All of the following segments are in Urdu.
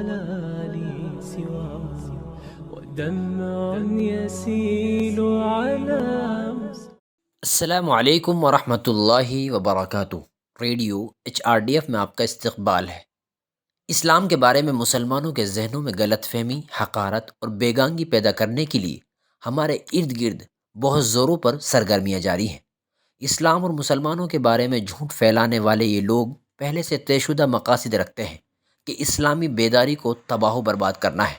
لي سواه ودمع يسيل على السلام علیکم ورحمۃ اللہ وبرکاتہ۔ ریڈیو HRDF میں آپ کا استقبال ہے۔ اسلام کے بارے میں مسلمانوں کے ذہنوں میں غلط فہمی، حقارت اور بیگانگی پیدا کرنے کے لیے ہمارے ارد گرد بہت زوروں پر سرگرمیاں جاری ہیں۔ اسلام اور مسلمانوں کے بارے میں جھوٹ پھیلانے والے یہ لوگ پہلے سے طے شدہ مقاصد رکھتے ہیں کہ اسلامی بیداری کو تباہ و برباد کرنا ہے۔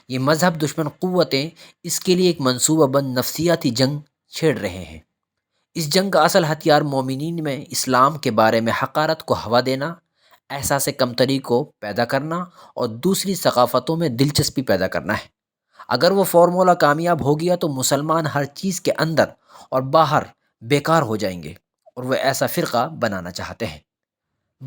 یہ مذہب دشمن قوتیں اس کے لیے ایک منصوبہ بند نفسیاتی جنگ چھیڑ رہے ہیں۔ اس جنگ کا اصل ہتھیار مومنین میں اسلام کے بارے میں حقارت کو ہوا دینا، احساس کمتری کو پیدا کرنا اور دوسری ثقافتوں میں دلچسپی پیدا کرنا ہے۔ اگر وہ فارمولہ کامیاب ہو گیا تو مسلمان ہر چیز کے اندر اور باہر بیکار ہو جائیں گے اور وہ ایسا فرقہ بنانا چاہتے ہیں۔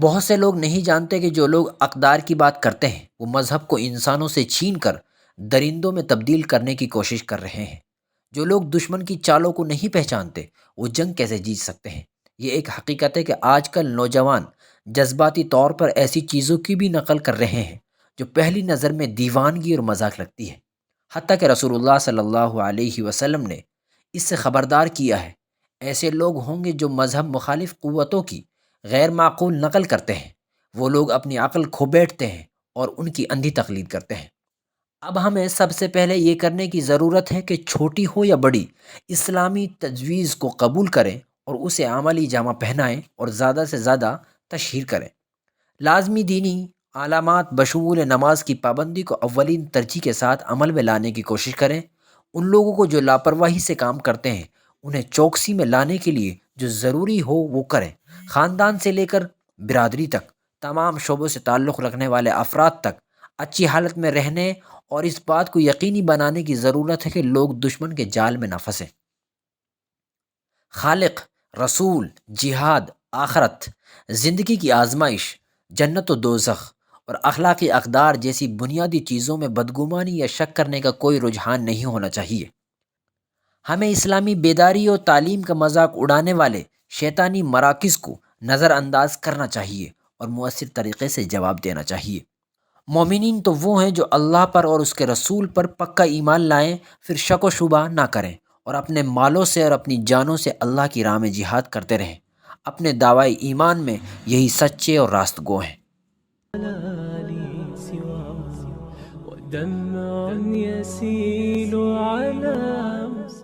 بہت سے لوگ نہیں جانتے کہ جو لوگ اقدار کی بات کرتے ہیں وہ مذہب کو انسانوں سے چھین کر درندوں میں تبدیل کرنے کی کوشش کر رہے ہیں۔ جو لوگ دشمن کی چالوں کو نہیں پہچانتے وہ جنگ کیسے جیت سکتے ہیں؟ یہ ایک حقیقت ہے کہ آج کل نوجوان جذباتی طور پر ایسی چیزوں کی بھی نقل کر رہے ہیں جو پہلی نظر میں دیوانگی اور مذاق لگتی ہے۔ حتیٰ کہ رسول اللہ صلی اللہ علیہ وسلم نے اس سے خبردار کیا ہے۔ ایسے لوگ ہوں گے جو مذہب مخالف قوتوں کی غیر معقول نقل کرتے ہیں۔ وہ لوگ اپنی عقل کھو بیٹھتے ہیں اور ان کی اندھی تقلید کرتے ہیں۔ اب ہمیں سب سے پہلے یہ کرنے کی ضرورت ہے کہ چھوٹی ہو یا بڑی اسلامی تجویز کو قبول کریں اور اسے عملی جامہ پہنائیں اور زیادہ سے زیادہ تشہیر کریں۔ لازمی دینی علامات بشمول نماز کی پابندی کو اولین ترجیح کے ساتھ عمل میں لانے کی کوشش کریں۔ ان لوگوں کو جو لاپرواہی سے کام کرتے ہیں انہیں چوکسی میں لانے کے لیے جو ضروری ہو وہ کریں۔ خاندان سے لے کر برادری تک، تمام شعبوں سے تعلق رکھنے والے افراد تک اچھی حالت میں رہنے اور اس بات کو یقینی بنانے کی ضرورت ہے کہ لوگ دشمن کے جال میں نہ پھنسیں۔ خالق، رسول، جہاد، آخرت، زندگی کی آزمائش، جنت و دوزخ اور اخلاقی اقدار جیسی بنیادی چیزوں میں بدگمانی یا شک کرنے کا کوئی رجحان نہیں ہونا چاہیے۔ ہمیں اسلامی بیداری اور تعلیم کا مذاق اڑانے والے شیطانی مراکز کو نظر انداز کرنا چاہیے اور مؤثر طریقے سے جواب دینا چاہیے۔ مومنین تو وہ ہیں جو اللہ پر اور اس کے رسول پر پکا ایمان لائیں، پھر شک و شبہ نہ کریں اور اپنے مالوں سے اور اپنی جانوں سے اللہ کی راہ میں جہاد کرتے رہیں۔ اپنے دعوی ایمان میں یہی سچے اور راست گو ہیں۔ لي سواه ودمع يسيل على